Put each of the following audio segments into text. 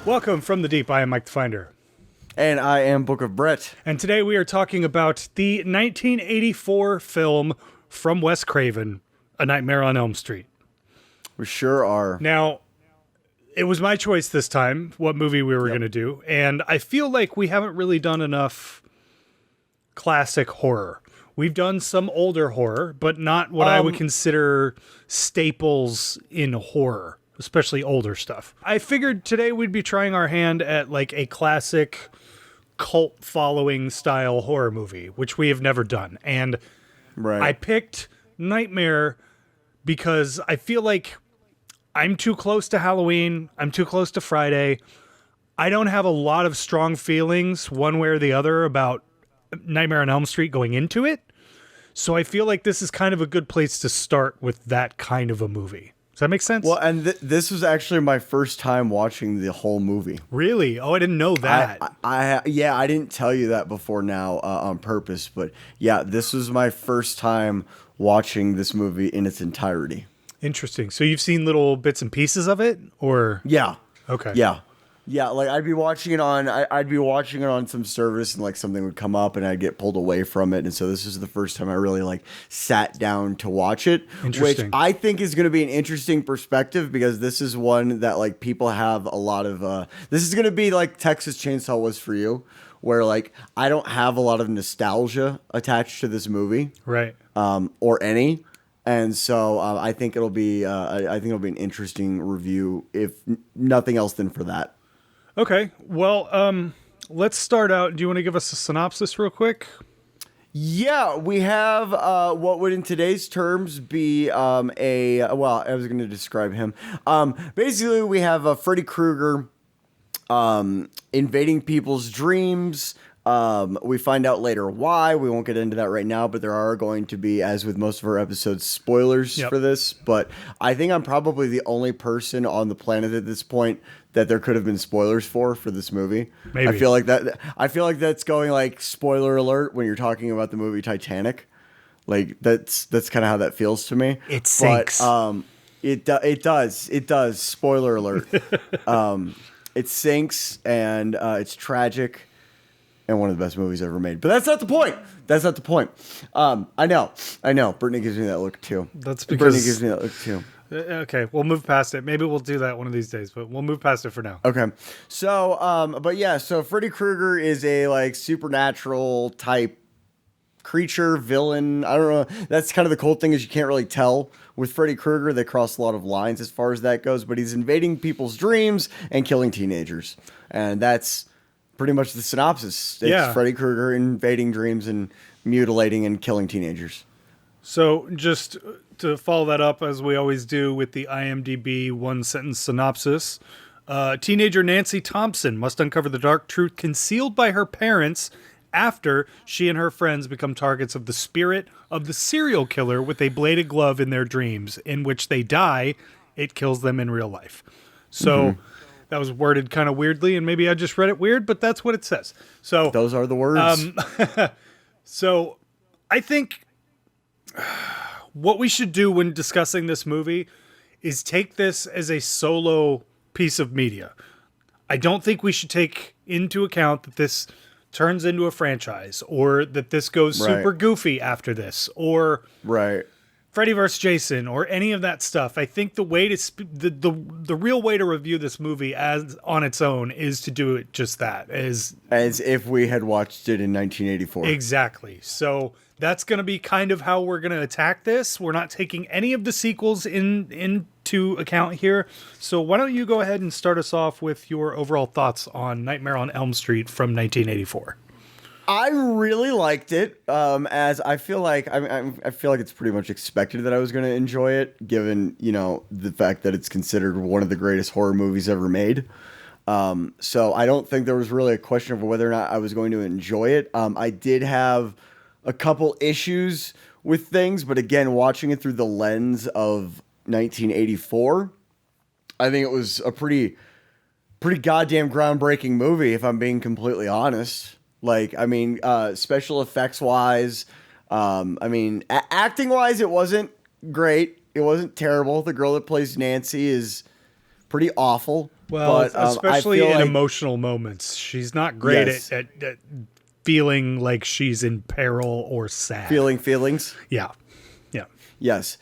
Welcome from the deep. I am Mike the Finder. And I am Book of Brett. And today we are talking about the 1984 film from Wes Craven, A Nightmare on Elm Street. We sure are. Now, it was my choice this time, what movie we were going to do. And I feel like we haven't really done enough classic horror. We've done some older horror, but not what I would consider staples in horror, especially older stuff. I figured today we'd be trying our hand at like a classic cult following style horror movie, which we have never done. And I picked Nightmare because I feel like I'm too close to Halloween. I'm too close to Friday. I don't have a lot of strong feelings one way or the other about Nightmare on Elm Street going into it. So I feel like this is kind of a good place to start with that kind of a movie. Does that make sense? Well, and this was actually my first time watching the whole movie. Really? Oh, I didn't know that. I didn't tell you that before now on purpose, but yeah, this was my first time watching this movie in its entirety. Interesting. So you've seen little bits and pieces of it, or? Yeah. Okay. Yeah, like I'd be watching it on some service, and like something would come up and I'd get pulled away from it. And so this is the first time I really like sat down to watch it, which I think is going to be an interesting perspective, because this is one that like people have a lot of this is going to be like Texas Chainsaw was for you, where like I don't have a lot of nostalgia attached to this movie. Right. Or any. And so I think it'll be an interesting review, if nothing else than for that. Okay, well, let's start out. Do you want to give us a synopsis real quick? Yeah, we have what would in today's terms be I was going to describe him. Basically, we have Freddy Krueger invading people's dreams. We find out later why. We won't get into that right now, but there are going to be, as with most of our episodes, spoilers for this. But I think I'm probably the only person on the planet at this point that there could have been spoilers for this movie. Maybe. I feel like that's going like spoiler alert when you're talking about the movie Titanic. Like that's kind of how that feels to me. It sinks. But it does. Spoiler alert. It sinks, and it's tragic. And one of the best movies ever made. But that's not the point. I know. Brittany gives me that look too. Okay, we'll move past it. Maybe we'll do that one of these days, but we'll move past it for now. Okay. So, so Freddy Krueger is a like supernatural type creature, villain. I don't know. That's kind of the cool thing, is you can't really tell with Freddy Krueger. They cross a lot of lines as far as that goes, but he's invading people's dreams and killing teenagers. And that's pretty much the synopsis. It's Freddy Krueger invading dreams and mutilating and killing teenagers. So just to follow that up, as we always do with the IMDb one-sentence synopsis, teenager Nancy Thompson must uncover the dark truth concealed by her parents after she and her friends become targets of the spirit of the serial killer with a bladed glove in their dreams, in which they die. It kills them in real life. So that was worded kind of weirdly, and maybe I just read it weird, but that's what it says. So those are the words. So I think what we should do when discussing this movie is take this as a solo piece of media. I don't think we should take into account that this turns into a franchise, or that this goes super goofy after this, or Freddy vs. Jason, or any of that stuff. I think the way to the real way to review this movie as on its own is to do it just that, as if we had watched it in 1984. Exactly. So that's going to be kind of how we're going to attack this. We're not taking any of the sequels into account here. So why don't you go ahead and start us off with your overall thoughts on Nightmare on Elm Street from 1984? I really liked it, as I feel like I feel like it's pretty much expected that I was going to enjoy it, given the fact that it's considered one of the greatest horror movies ever made. So I don't think there was really a question of whether or not I was going to enjoy it. I did have a couple issues with things, but again, watching it through the lens of 1984, I think it was a pretty goddamn groundbreaking movie, if I'm being completely honest. Like, I mean, special effects wise, acting wise, it wasn't great. It wasn't terrible. The girl that plays Nancy is pretty awful. Well, But especially I feel in like, emotional moments, she's not great Yes. at feeling like she's in peril or sad. feeling feelings. Yeah, yeah. Yes.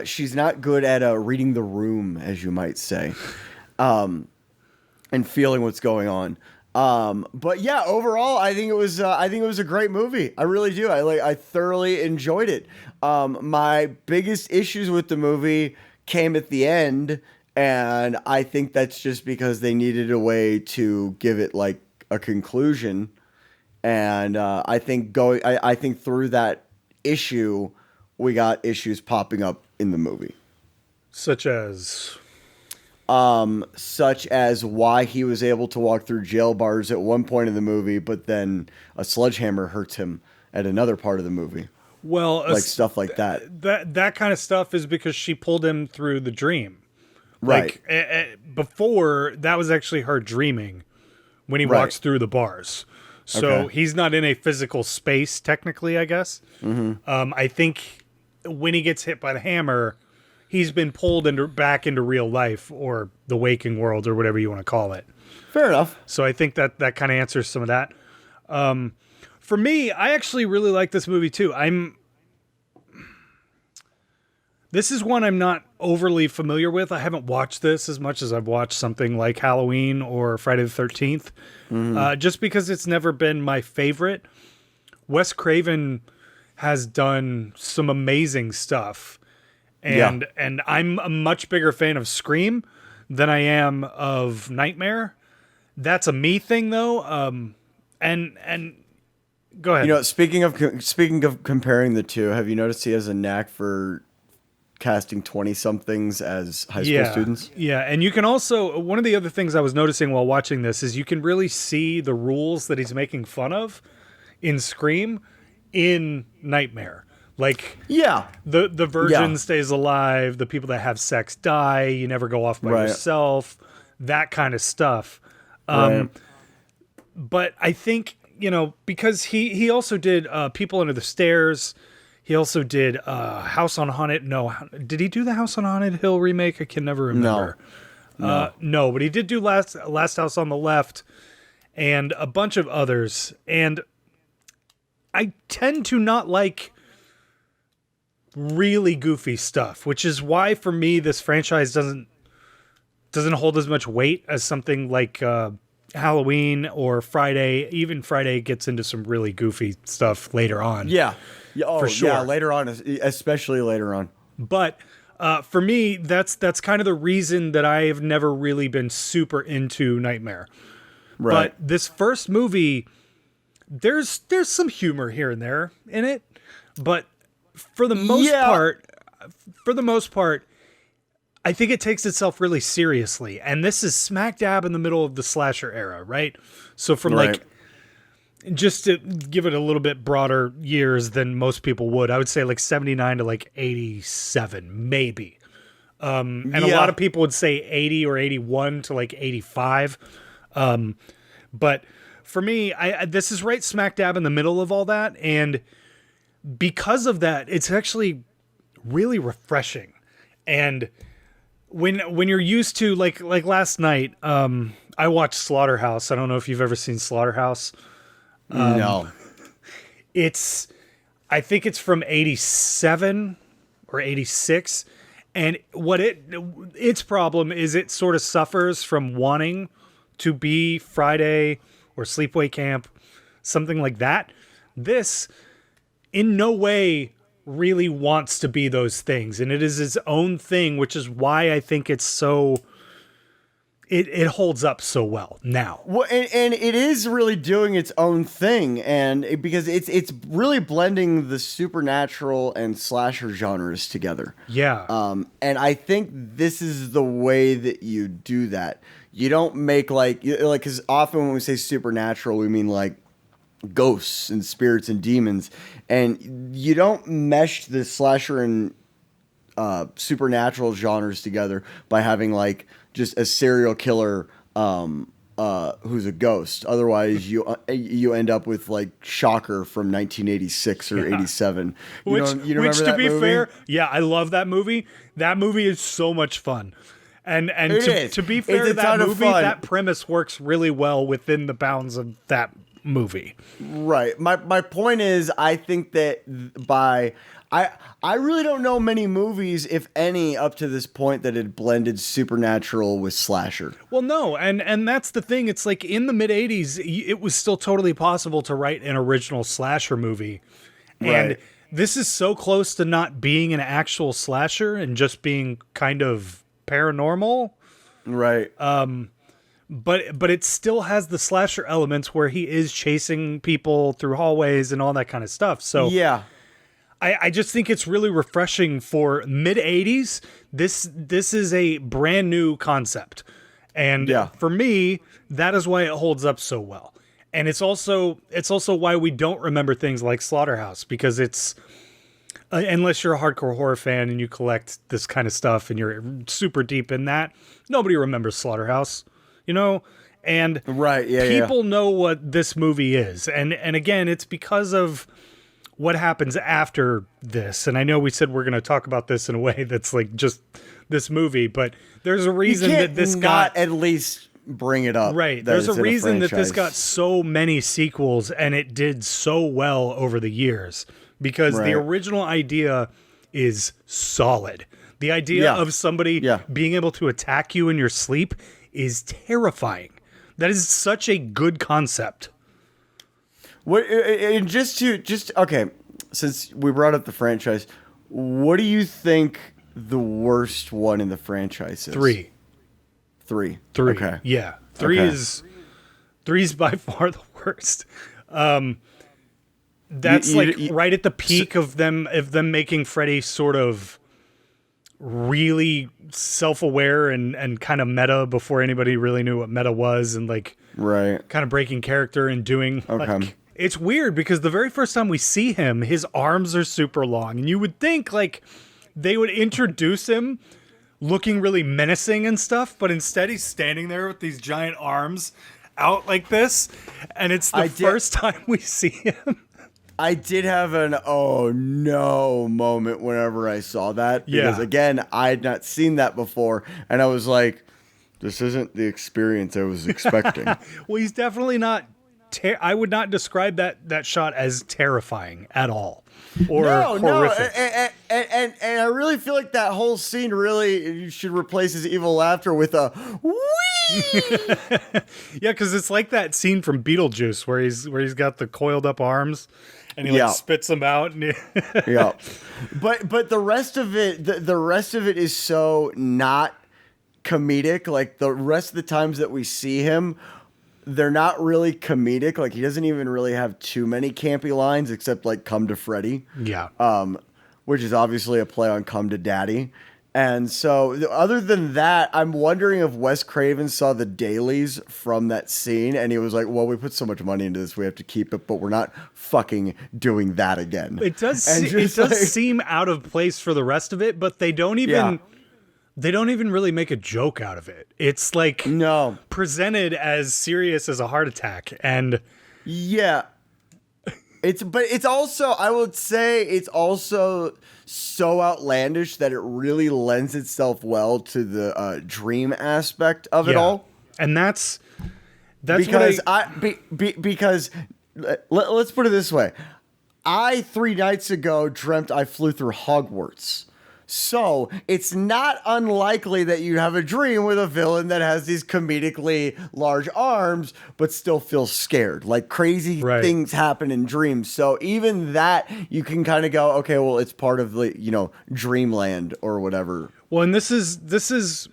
She's not good at reading the room, as you might say, and feeling what's going on. But yeah, overall, I think it was a great movie. I really do. I thoroughly enjoyed it. My biggest issues with the movie came at the end, and I think that's just because they needed a way to give it like a conclusion. And I think through that issue, we got issues popping up in the movie, Such as, such as why he was able to walk through jail bars at one point in the movie, but then a sledgehammer hurts him at another part of the movie, well, like stuff like that. that kind of stuff is because she pulled him through the dream. Right. Like before, that was actually her dreaming when he Right. walks through the bars. So Okay. he's not in a physical space, technically, I guess. I think when he gets hit by the hammer, he's been pulled back into real life or the waking world or whatever you want to call it. Fair enough. So I think that kind of answers some of that. For me, I actually really like this movie too. This is one I'm not overly familiar with. I haven't watched this as much as I've watched something like Halloween or Friday the 13th. Just because it's never been my favorite. Wes Craven has done some amazing stuff. And I'm a much bigger fan of Scream than I am of Nightmare. That's a me thing though. And go ahead. You know, speaking of comparing the two, have you noticed he has a knack for casting 20-somethings as high school students? Yeah, and you can also, one of the other things I was noticing while watching this is you can really see the rules that he's making fun of in Scream in Nightmare. Like, Yeah. the virgin Yeah. stays alive, the people that have sex die, you never go off by Right. yourself, that kind of stuff. Right. But I think, you know, because he also did People Under the Stairs. He also did House on Haunted. No, did he do the House on Haunted Hill remake? I can never remember. No, but he did do Last House on the Left and a bunch of others. And I tend to not like really goofy stuff, which is why for me this franchise doesn't hold as much weight as something like Halloween or Friday. Even Friday gets into some really goofy stuff later on. Yeah. Yeah, oh, For sure. Yeah, later on, especially later on. But for me, that's kind of the reason that I have never really been super into Nightmare. Right. But this first movie, there's some humor here and there in it, but for the most part, I think it takes itself really seriously. And this is smack dab in the middle of the slasher era, right? So from like, just to give it a little bit broader years than most people would, I would say like 79 to like 87, maybe. And a lot of people would say 80 or 81 to like 85. But for me, this is right smack dab in the middle of all that. And because of that, it's actually really refreshing. And when you're used to like last night, I watched Slaughterhouse. I don't know if you've ever seen Slaughterhouse. No. I think it's from 87 or 86. And what its problem is it sort of suffers from wanting to be Friday or Sleepaway Camp, something like that. This in no way really wants to be those things. And it is its own thing, which is why I think it's so... It holds up so well now. Well, and it is really doing its own thing, and because it's really blending the supernatural and slasher genres together. Yeah. And I think this is the way that you do that. You don't make like because often when we say supernatural, we mean like ghosts and spirits and demons, and you don't mesh the slasher and supernatural genres together by having like just a serial killer who's a ghost. Otherwise, you end up with like Shocker from 1986 or 87. Which remember to that be movie? fair, yeah, I love that movie. That movie is so much fun. And It is. to be It's fair a to that ton of movie, fun. that premise works really well within the bounds of that movie. Right. My point is, I think that I really don't know many movies, if any, up to this point that had blended supernatural with slasher. Well, no, and that's the thing. It's like in the mid '80s, it was still totally possible to write an original slasher movie, and Right. this is so close to not being an actual slasher and just being kind of paranormal. Right. But it still has the slasher elements where he is chasing people through hallways and all that kind of stuff. So yeah. I just think it's really refreshing for mid '80s. This is a brand new concept, and Yeah. for me, that is why it holds up so well. And it's also why we don't remember things like Slaughterhouse, because it's unless you're a hardcore horror fan and you collect this kind of stuff and you're super deep in that, nobody remembers Slaughterhouse, you know. And Right. Yeah. people know what this movie is, and again, it's because of what happens after this. And I know we said we're going to talk about this in a way that's like just this movie, but there's a reason that this got at least bring it up. right. that There's it's a in reason that this franchise. got so many sequels and it did so well over the years, because the Right. original idea is solid. The idea Yeah. of somebody Yeah. being able to attack you in your sleep is terrifying. That is such a good concept. What and just okay, since we brought up the franchise, what do you think the worst one in the franchise is? Three. Okay. Yeah. Three's by far the worst. That's right at the peak of them making Freddy sort of really self-aware and kind of meta before anybody really knew what meta was, and like Right. kind of breaking character and doing Okay. like, it's weird because the very first time we see him, his arms are super long, and you would think like they would introduce him looking really menacing and stuff, but instead he's standing there with these giant arms out like this, and it's the first time we see him. I did have an oh no moment whenever I saw that, because Yeah. again, I had not seen that before, and I was like, this isn't the experience I was expecting. Well, he's definitely not. I would not describe that shot as terrifying at all, or horrific. And I really feel like that whole scene really should replace his evil laughter with a wee. Yeah, because it's like that scene from Beetlejuice where he's got the coiled up arms, and he Yeah. like spits them out. And Yeah, but the rest of it, the rest of it is so not comedic. Like the rest of the times that we see him, they're not really comedic. Like he doesn't even really have too many campy lines except like "Come to Freddy," yeah. which is obviously a play on "Come to Daddy." And so, other than that, I'm wondering if Wes Craven saw the dailies from that scene and he was like, well, we put so much money into this, we have to keep it, but we're not fucking doing that again. It does. And It just does like- seem out of place for the rest of it, but they don't even. Yeah. They don't even really make a joke out of it. It's like No. presented as serious as a heart attack, and Yeah. But it's also, I would say it's also so outlandish that it really lends itself well to the dream aspect of it all. And that's Because what because let's put it this way. I 3 nights ago dreamt I flew through Hogwarts. So it's not unlikely that you have a dream with a villain that has these comedically large arms, but still feels scared. Like crazy Right. things happen in dreams. So even that, you can kind of go, okay, well, it's part of the, dreamland or whatever. Well, and this is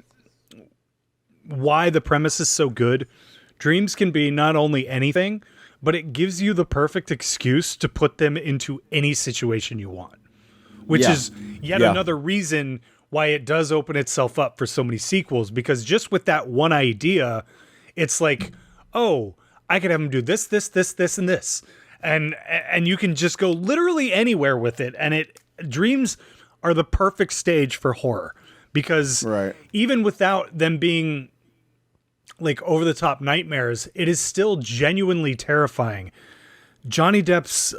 why the premise is so good. Dreams can be not only anything, but it gives you the perfect excuse to put them into any situation you want. Which Yeah. is yet Yeah. another reason why it does open itself up for so many sequels, because just with that one idea, it's like, oh, I could have him do this, this, this, this, and this. And you can just go literally anywhere with it. And dreams are the perfect stage for horror, because Right. even without them being like over the top nightmares, it is still genuinely terrifying. Johnny Depp's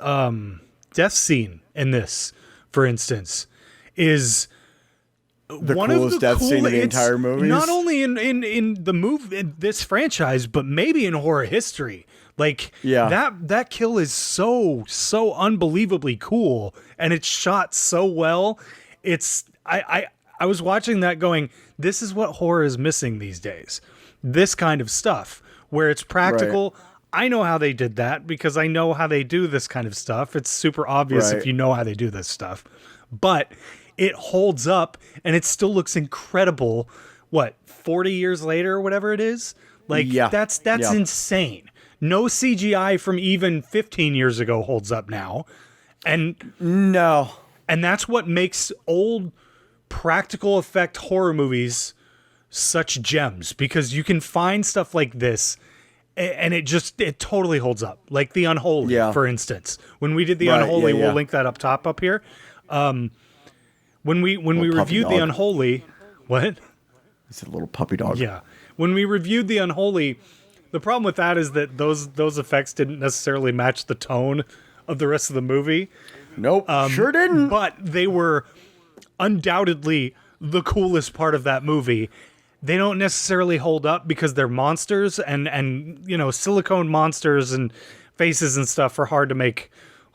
death scene in this, for instance, is The coolest death scene in the entire movie. Not only in the movie, in this franchise, but maybe in horror history. Like, that kill is so unbelievably cool, and it's shot so well. It's I was watching that going, this is what horror is missing these days. This kind of stuff where it's practical. Right. I know how they did that because I know how they do this kind of stuff. It's super obvious if you know how they do this stuff. But it holds up and it still looks incredible. 40 years later or whatever it is? Like, that's insane. No CGI from even 15 years ago holds up now. And that's what makes old practical effect horror movies such gems, because you can find stuff like this and it totally holds up. Like The Unholy, for instance. When we did The Unholy, we'll link that up top up here. When we reviewed The Unholy, what? It's a little puppy dog. Yeah. When we reviewed The Unholy, the problem with that is that those effects didn't necessarily match the tone of the rest of the movie. Nope, sure didn't. But they were undoubtedly the coolest part of that movie. They don't necessarily hold up because they're monsters, and silicone monsters and faces and stuff are hard to make.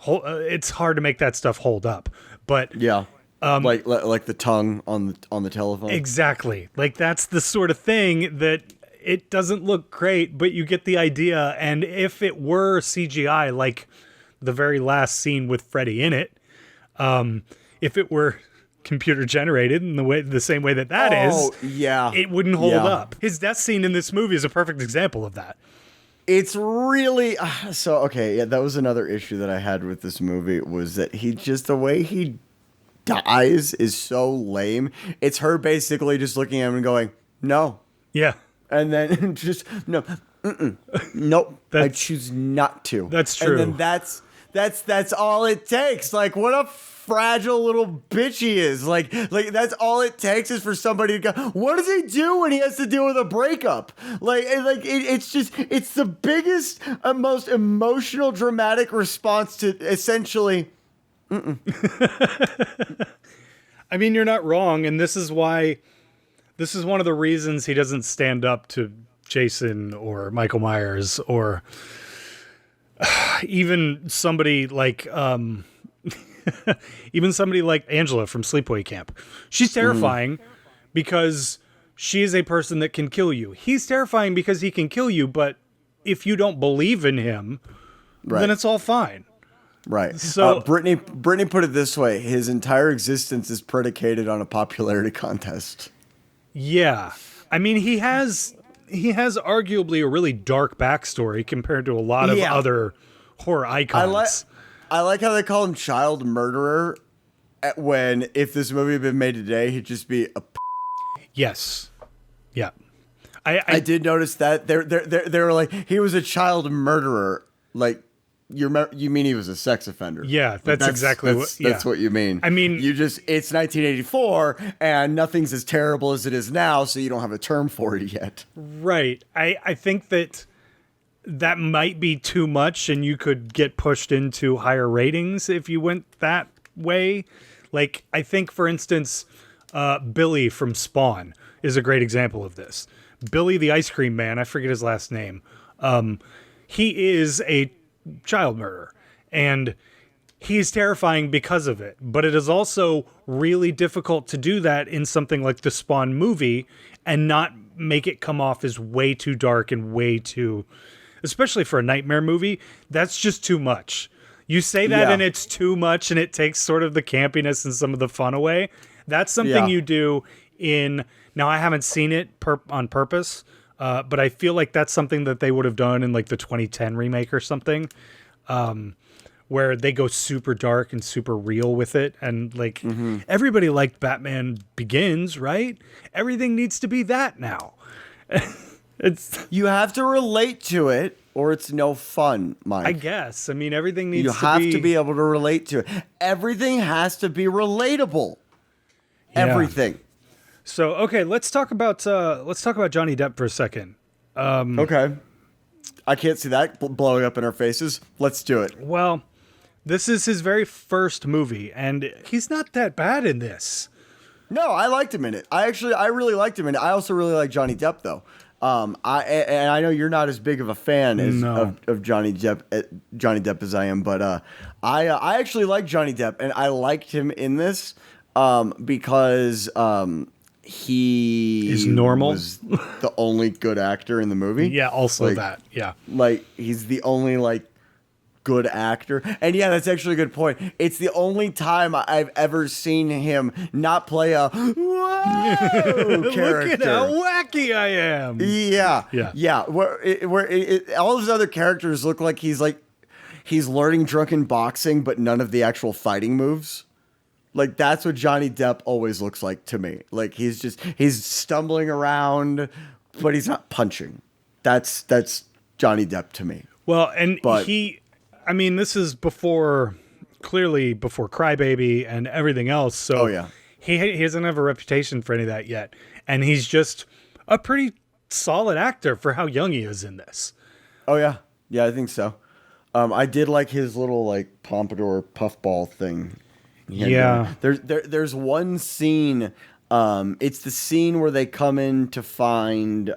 It's hard to make that stuff hold up. But like the tongue on the telephone. Exactly. Like, that's the sort of thing that it doesn't look great, but you get the idea. And if it were CGI, like the very last scene with Freddy in it, if it were computer generated in the same way that is, it wouldn't hold up. His death scene in this movie is a perfect example of that. It's really that was another issue that I had with this movie, was that the way he dies is so lame. It's her basically just looking at him and going, no. Yeah. And then just, no, nope, I choose not to. That's true. And then that's all it takes. Like, what a fragile little bitch he is. Like that's all it takes is for somebody to go, what does he do when he has to deal with a breakup? It's the biggest, most emotional, dramatic response to essentially, I mean, you're not wrong, and this is one of the reasons he doesn't stand up to Jason or Michael Myers or even somebody like Angela from Sleepaway Camp. She's terrifying because she is a person that can kill you. He's terrifying because he can kill you, but if you don't believe in him, then it's all fine. Right. So Brittany put it this way: his entire existence is predicated on a popularity contest. Yeah. I mean, he has arguably a really dark backstory compared to a lot of other horror icons. I like how they call him child murderer, when if this movie had been made today, he'd just be a Yes. Yeah. I did notice that they were like, he was a child murderer. Like, you mean he was a sex offender? Yeah, that's exactly that's what you mean. I mean, it's 1984 and nothing's as terrible as it is now, so you don't have a term for it yet. Right. I think that might be too much, and you could get pushed into higher ratings if you went that way. Like, I think, for instance, Billy from Spawn is a great example of this. Billy the Ice Cream Man, I forget his last name. He is a child murderer, and he's terrifying because of it. But it is also really difficult to do that in something like the Spawn movie and not make it come off as way too dark and way too, especially for a nightmare movie, that's just too much. You say that and it's too much, and it takes sort of the campiness and some of the fun away. That's something you do in, now I haven't seen it on purpose, but I feel like that's something that they would have done in like the 2010 remake or something, where they go super dark and super real with it. And like everybody liked Batman Begins, right? Everything needs to be that now. You have to relate to it, or it's no fun, Mike. I guess. I mean, everything needs to be... You have to be able to relate to it. Everything has to be relatable. Yeah. Everything. So, okay, let's talk about Johnny Depp for a second. Okay. I can't see that blowing up in our faces. Let's do it. Well, this is his very first movie, and he's not that bad in this. No, I liked him in it. I really liked him in it. I also really like Johnny Depp though. I know you're not as big of a fan of Johnny Depp as I am, but I actually like Johnny Depp, and I liked him in this because he is normal. Was the only good actor in the movie. Yeah, also that. Yeah, like he's the only like good actor. And yeah, that's actually a good point. It's the only time I've ever seen him not play a whoa character. Look at how wacky I am. Yeah. Where all his other characters look like he's learning drunken boxing, but none of the actual fighting moves. Like that's what Johnny Depp always looks like to me. Like he's stumbling around, but he's not punching. That's Johnny Depp to me. Well, I mean, this is clearly before Crybaby and everything else. So he doesn't have a reputation for any of that yet. And he's just a pretty solid actor for how young he is in this. Oh, yeah. Yeah, I think so. I did like his little like pompadour puffball thing. Yeah. There's one scene. It's the scene where they come in to find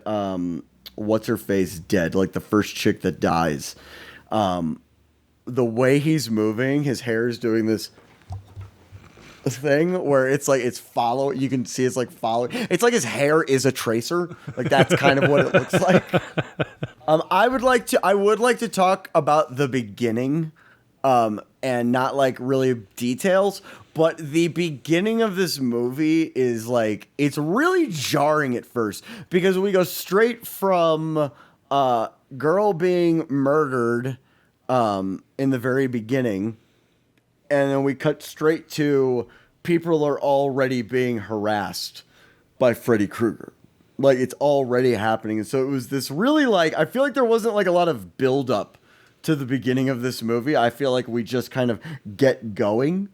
what's her face dead, like the first chick that dies. The way he's moving, his hair is doing this thing where it's like it's follow. You can see it's like follow. It's like his hair is a tracer. Like that's kind of what it looks like. I would like to talk about the beginning, and not like really details. But the beginning of this movie is like it's really jarring at first because we go straight from girl being murdered. In the very beginning, and then we cut straight to people are already being harassed by Freddy Krueger. Like it's already happening. And so it was this really like, I feel like there wasn't like a lot of build up to the beginning of this movie. I feel like we just kind of get going,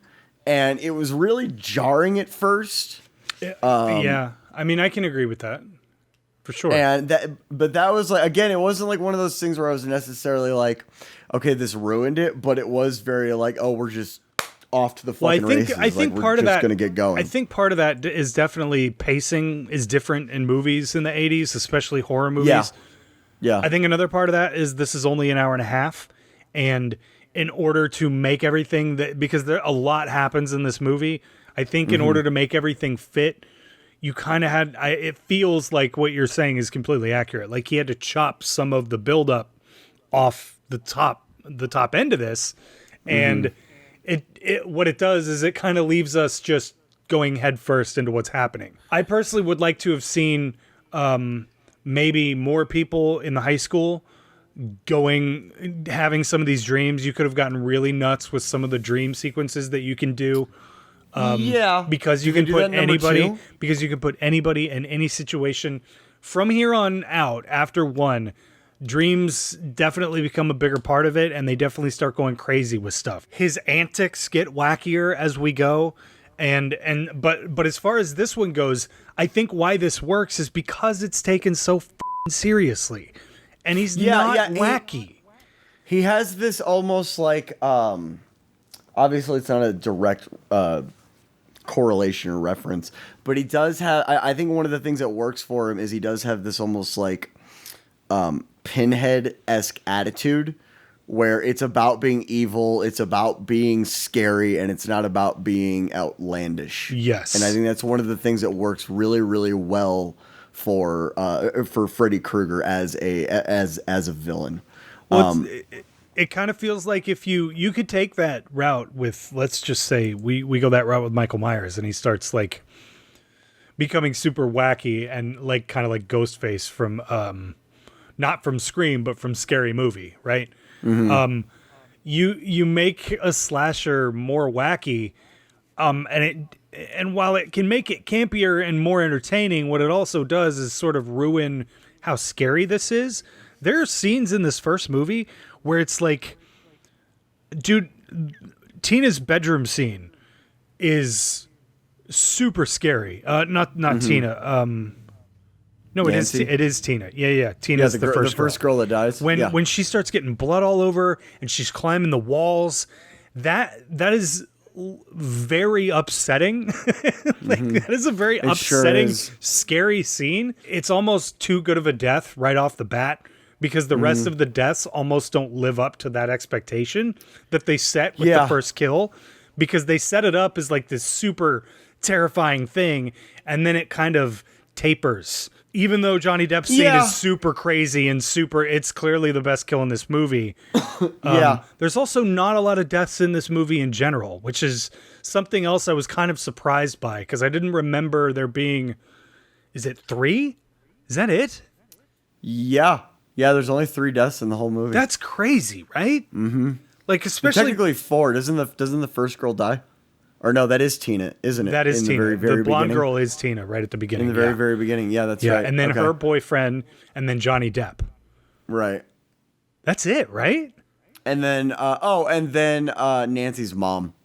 and it was really jarring at first. Yeah. I mean, I can agree with that. For sure. But that was like, again, it wasn't like one of those things where I was necessarily like, okay, this ruined it, but it was very like, oh, we're just off to the fucking races. I think like, part of that going to get going. I think part of that is definitely pacing is different in movies in the 80s, especially horror movies. Yeah. I think another part of that is this is only an hour and a half, and in order to make everything because a lot happens in this movie, I think in order to make everything fit, you kind of it feels like what you're saying is completely accurate. Like he had to chop some of the buildup off the top end of this. And what it does is it kind of leaves us just going headfirst into what's happening. I personally would like to have seen maybe more people in the high school having some of these dreams. You could have gotten really nuts with some of the dream sequences that you can do. Because you can put anybody in any situation from here on out. After one, dreams definitely become a bigger part of it, and they definitely start going crazy with stuff. His antics get wackier as we go, but as far as this one goes, I think why this works is because it's taken so seriously, and he's not wacky. He has this almost like obviously it's not a direct correlation or reference, but he does have, I think one of the things that works for him is he does have this almost like Pinhead-esque attitude where it's about being evil, it's about being scary, and it's not about being outlandish. Yes. And I think that's one of the things that works really, really well for Freddy Krueger as a villain. Well, it kind of feels like if you could take that route with, let's just say we go that route with Michael Myers, and he starts like becoming super wacky and like kind of like Ghostface from not from Scream but from Scary Movie, right? You make a slasher more wacky, and while it can make it campier and more entertaining, what it also does is sort of ruin how scary this is. There are scenes in this first movie where it's like, dude, Tina's bedroom scene is super scary. Not Tina. No, it is Tina. Yeah. Tina's the first girl that dies. When she starts getting blood all over and she's climbing the walls, that is very upsetting. That is a very upsetting, scary scene. It's almost too good of a death right off the bat, because the rest of the deaths almost don't live up to that expectation that they set with the first kill, because they set it up as like this super terrifying thing, and then it kind of tapers. Even though Johnny Depp's scene is super crazy and it's clearly the best kill in this movie. There's also not a lot of deaths in this movie in general, which is something else I was kind of surprised by, because I didn't remember there being, is it 3? Is that it? Yeah, there's only 3 deaths in the whole movie. That's crazy, right? Mm-hmm. Like, especially... Technically 4. Doesn't the first girl die? Or no, that is Tina, isn't it? That is Tina. The, very the blonde beginning? Girl is Tina right at the beginning. In the very, very beginning. Yeah, that's right. And then her boyfriend, and then Johnny Depp. Right. That's it, right? And then, Nancy's mom.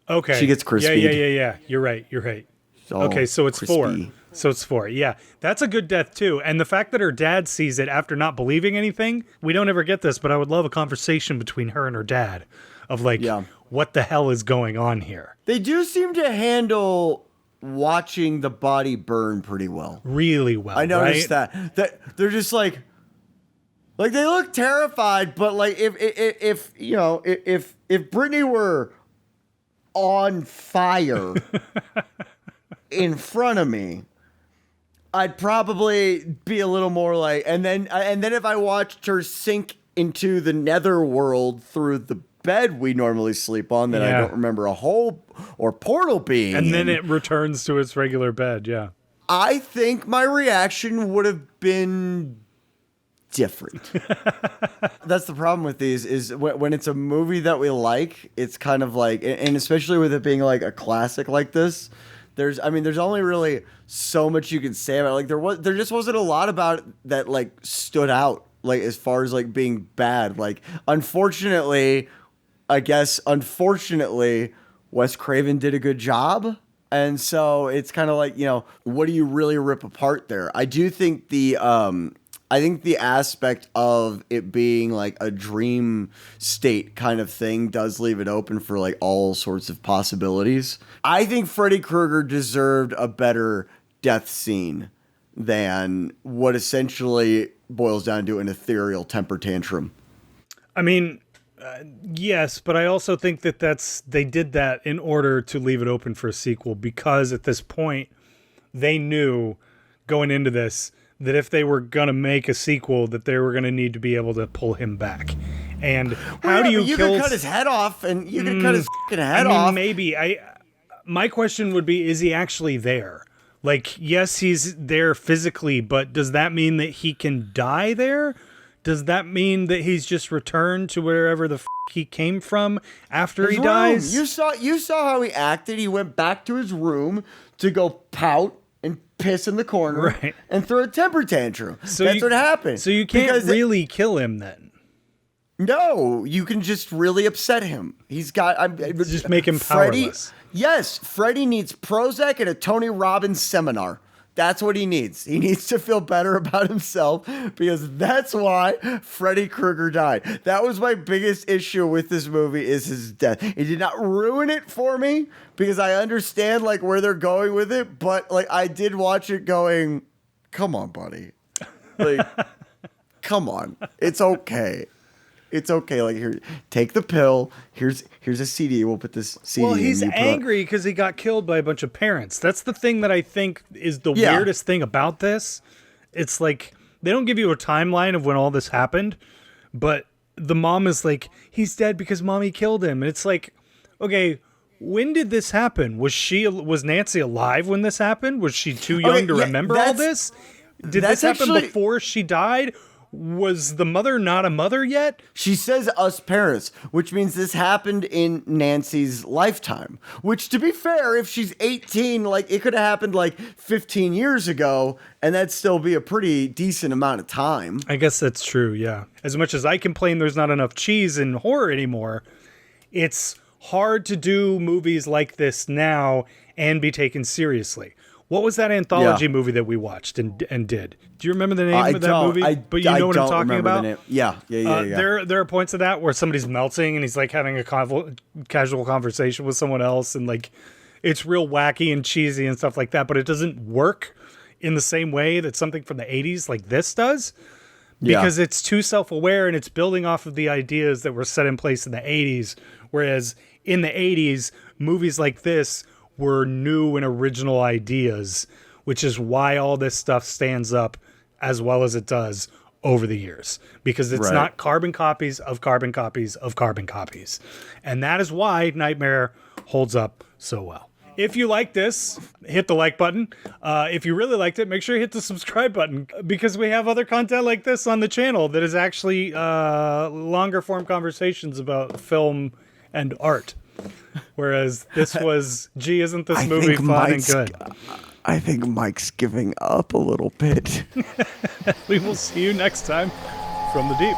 Okay. She gets crispy. Yeah. You're right. Okay, so it's crispy. 4. So it's 4. Yeah, that's a good death too. And the fact that her dad sees it after not believing anything, we don't ever get this, but I would love a conversation between her and her dad of like, what the hell is going on here? They do seem to handle watching the body burn pretty well. Really well. I noticed right? that they're just like they look terrified, but like if Brittany were on fire in front of me, I'd probably be a little more like, and then if I watched her sink into the netherworld through the bed we normally sleep on that I don't remember a hole or portal being, and then it returns to its regular bed. Yeah, I think my reaction would have been different. That's the problem with these, is when it's a movie that we like, it's kind of like, and especially with it being like a classic like this, there's only really so much you can say about it. Like there just wasn't a lot about it that like stood out, like as far as like being bad. Like unfortunately, Wes Craven did a good job. And so it's kind of like, what do you really rip apart there? I do think the aspect of it being like a dream state kind of thing does leave it open for like all sorts of possibilities. I think Freddy Krueger deserved a better death scene than what essentially boils down to an ethereal temper tantrum. I mean, yes, but I also think that they did that in order to leave it open for a sequel, because at this point they knew going into this that if they were going to make a sequel, that they were going to need to be able to pull him back. And how do you kill... could cut his head off, and you could cut his fucking head off. Maybe. My question would be, is he actually there? Like, yes, he's there physically, but does that mean that he can die there? Does that mean that he's just returned to wherever the he came from after he dies? You saw how he acted. He went back to his room to go pout and piss in the corner and throw a temper tantrum. So that's what happened. So you can't really kill him then? No, you can just really upset him. He's got... just make him powerless. Freddy needs Prozac and a Tony Robbins seminar. That's what he needs. He needs to feel better about himself, because that's why Freddy Krueger died. That was my biggest issue with this movie, is his death. It did not ruin it for me, because I understand like where they're going with it, but like I did watch it going, come on, buddy. Like, come on. It's okay. It's okay. Like, here, take the pill. Here's a CD. We'll put this CD. Well, he's angry because he got killed by a bunch of parents. That's the thing that I think is the weirdest thing about this. It's like they don't give you a timeline of when all this happened, but the mom is like, he's dead because mommy killed him. And it's like, okay, when did this happen? Was Nancy alive when this happened? Was she too young to remember all this? Did this happen before she died? Was the mother not a mother yet? She says us parents, which means this happened in Nancy's lifetime. Which, to be fair, if she's 18, like it could have happened like 15 years ago, and that'd still be a pretty decent amount of time. I guess that's true, yeah. As much as I complain there's not enough cheese in horror anymore, it's hard to do movies like this now and be taken seriously. What was that anthology movie that we watched and did? Do you remember the name of that movie? But you know what I'm talking about? Yeah. There are points of that where somebody's melting and he's like having a casual conversation with someone else, and like it's real wacky and cheesy and stuff like that, but it doesn't work in the same way that something from the 80s like this does, because it's too self-aware and it's building off of the ideas that were set in place in the 80s, whereas in the 80s, movies like this were new and original ideas, which is why all this stuff stands up as well as it does over the years, because it's not carbon copies of carbon copies of carbon copies. And that is why Nightmare holds up so well. If you like this, hit the like button. If you really liked it, make sure you hit the subscribe button, because we have other content like this on the channel that is actually longer form conversations about film and art. Whereas this was, gee, isn't this movie fun and good? I think Mike's giving up a little bit. We will see you next time from the deep.